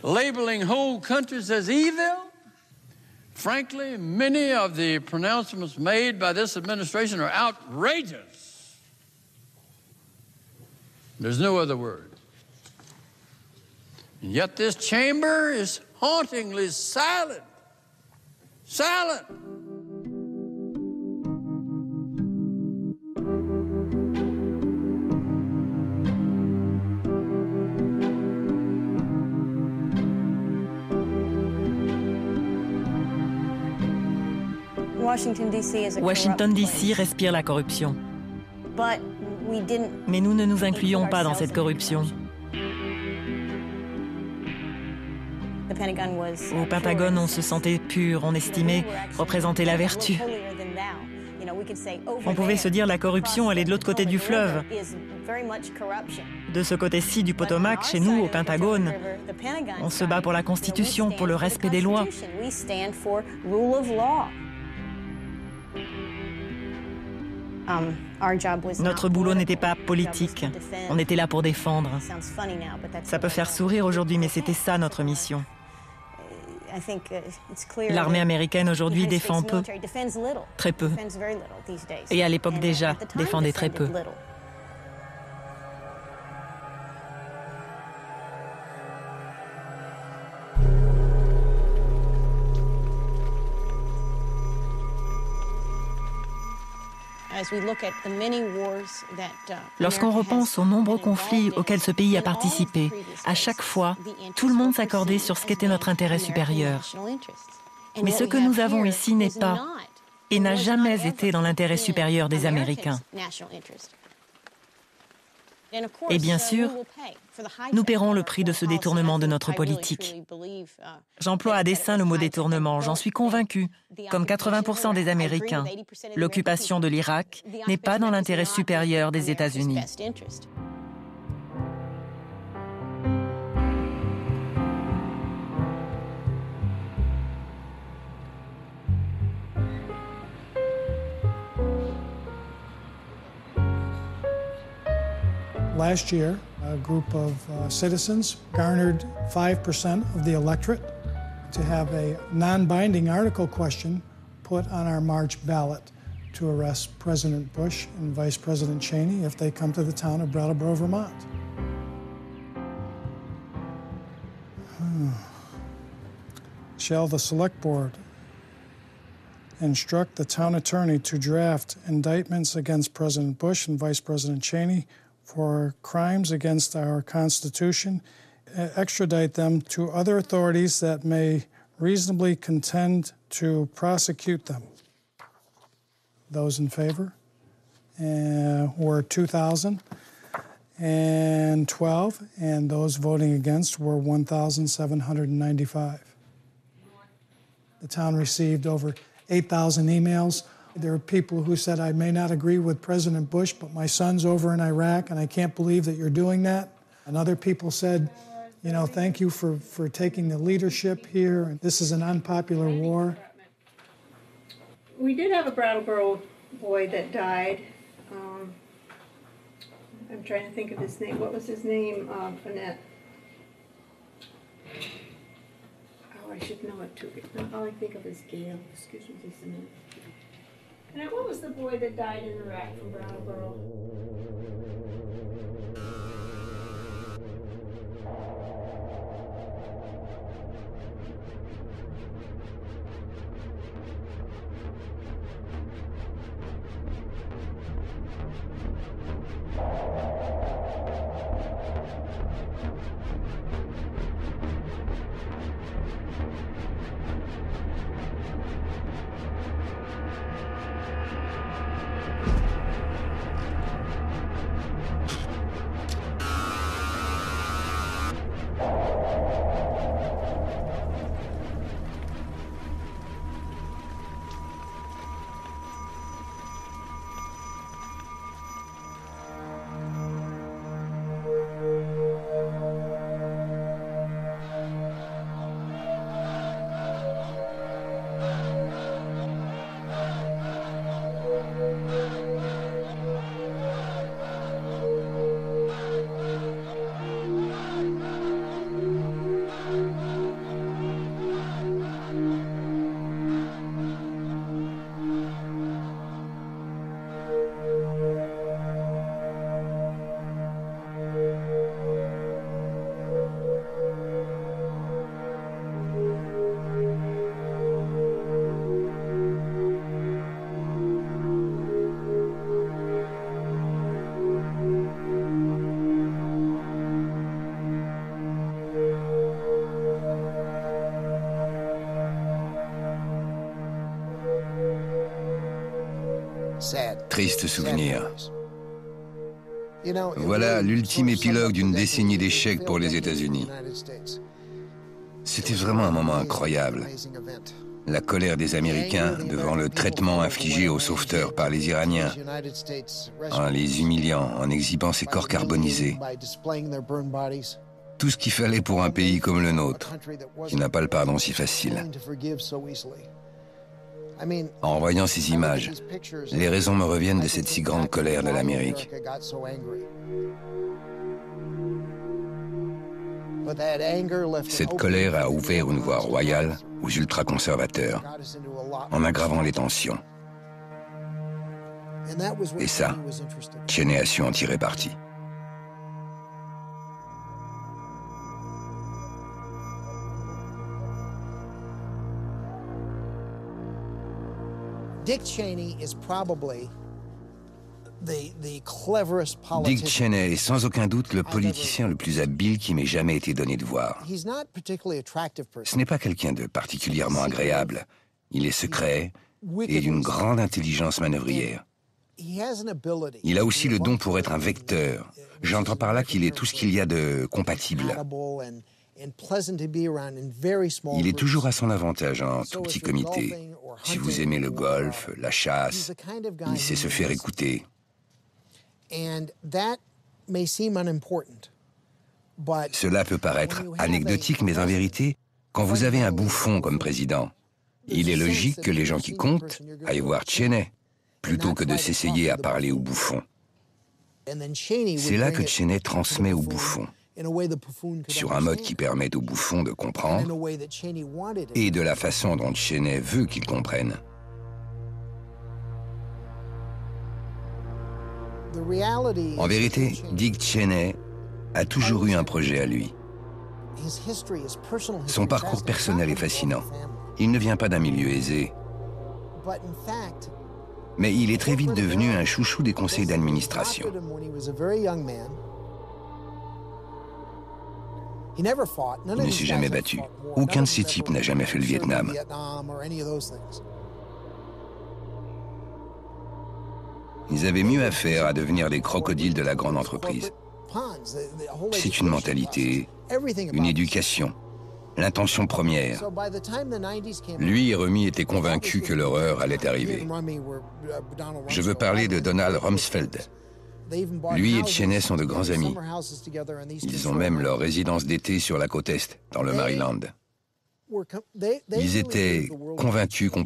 labeling whole countries as evil. Frankly, many of the pronouncements made by this administration are outrageous. There's no other word. And yet this chamber is hauntingly silent. Silent. Washington, D.C. respire la corruption. Mais nous ne nous incluions pas dans cette corruption. Au Pentagone, on se sentait pur, on estimait représenter la vertu. On pouvait se dire la corruption, elle est de l'autre côté du fleuve. De ce côté-ci du Potomac, chez nous, au Pentagone, on se bat pour la Constitution, pour le respect des lois. Notre boulot n'était pas politique, on était là pour défendre. Ça peut faire sourire aujourd'hui, mais c'était ça notre mission. L'armée américaine aujourd'hui défend peu, très peu, et à l'époque déjà défendait très peu. Lorsqu'on repense aux nombreux conflits auxquels ce pays a participé, à chaque fois, tout le monde s'accordait sur ce qu'était notre intérêt supérieur. Mais ce que nous avons ici n'est pas et n'a jamais été dans l'intérêt supérieur des Américains. Et bien sûr, nous paierons le prix de ce détournement de notre politique. J'emploie à dessein le mot détournement, j'en suis convaincu. Comme 80% des Américains, l'occupation de l'Irak n'est pas dans l'intérêt supérieur des États-Unis. Last year, a group of citizens garnered 5% of the electorate to have a non-binding article question put on our March ballot to arrest President Bush and Vice President Cheney if they come to the town of Brattleboro, Vermont. Shall the Select Board instruct the town attorney to draft indictments against President Bush and Vice President Cheney for crimes against our Constitution, extradite them to other authorities that may reasonably contend to prosecute them. Those in favor were 2,012, and those voting against were 1,795. The town received over 8,000 emails. There are people who said, I may not agree with President Bush, but my son's over in Iraq, and I can't believe that you're doing that. And other people said, you know, thank you for taking the leadership here. This is an unpopular war. We did have a Brattleboro boy that died. I'm trying to think of his name. What was his name, Annette? Oh, I should know it too. All I think of is Gail. Excuse me just a minute. And what was the boy that died in Iraq from Brattleboro? triste souvenir. Voilà l'ultime épilogue d'une décennie d'échecs pour les États-Unis. C'était vraiment un moment incroyable. La colère des Américains devant le traitement infligé aux sauveteurs par les Iraniens, en les humiliant, en exhibant ses corps carbonisés. Tout ce qu'il fallait pour un pays comme le nôtre, qui n'a pas le pardon si facile. En voyant ces images, les raisons me reviennent de cette si grande colère de l'Amérique. Cette colère a ouvert une voie royale aux ultra-conservateurs, en aggravant les tensions. Et ça, Cheney a su en tirer parti. Dick Cheney is probably Dick Cheney est sans aucun doute le politicien le plus habile qui m'ait jamais été donné de voir. Ce n'est pas quelqu'un de particulièrement agréable. Il est secret et d'une grande intelligence manœuvrière. Il a aussi le don pour être un vecteur. J'entends par là qu'il est tout ce qu'il y a de compatible. Il est toujours à son avantage en tout petit comité. Si vous aimez le golf, la chasse, il sait se faire écouter. Cela peut paraître anecdotique, mais en vérité, quand vous avez un bouffon comme président, il est logique que les gens qui comptent aillent voir Cheney, plutôt que de s'essayer à parler au bouffon. C'est là que Cheney transmet au bouffon, sur un mode qui permet au bouffon de comprendre, et de la façon dont Cheney veut qu'il comprenne. En vérité, Dick Cheney a toujours eu un projet à lui. Son parcours personnel est fascinant. Il ne vient pas d'un milieu aisé. Mais il est très vite devenu un chouchou des conseils d'administration. Il ne s'est jamais battu. Aucun de ces types n'a jamais fait le Vietnam. Ils avaient mieux à faire à devenir les crocodiles de la grande entreprise. C'est une mentalité, une éducation, l'intention première. Lui et Rummy étaient convaincus que l'horreur allait arriver. Je veux parler de Donald Rumsfeld. Lui et Cheney sont de grands amis. Ils ont même leur résidence d'été sur la côte Est, dans le Maryland. Ils étaient convaincus qu'on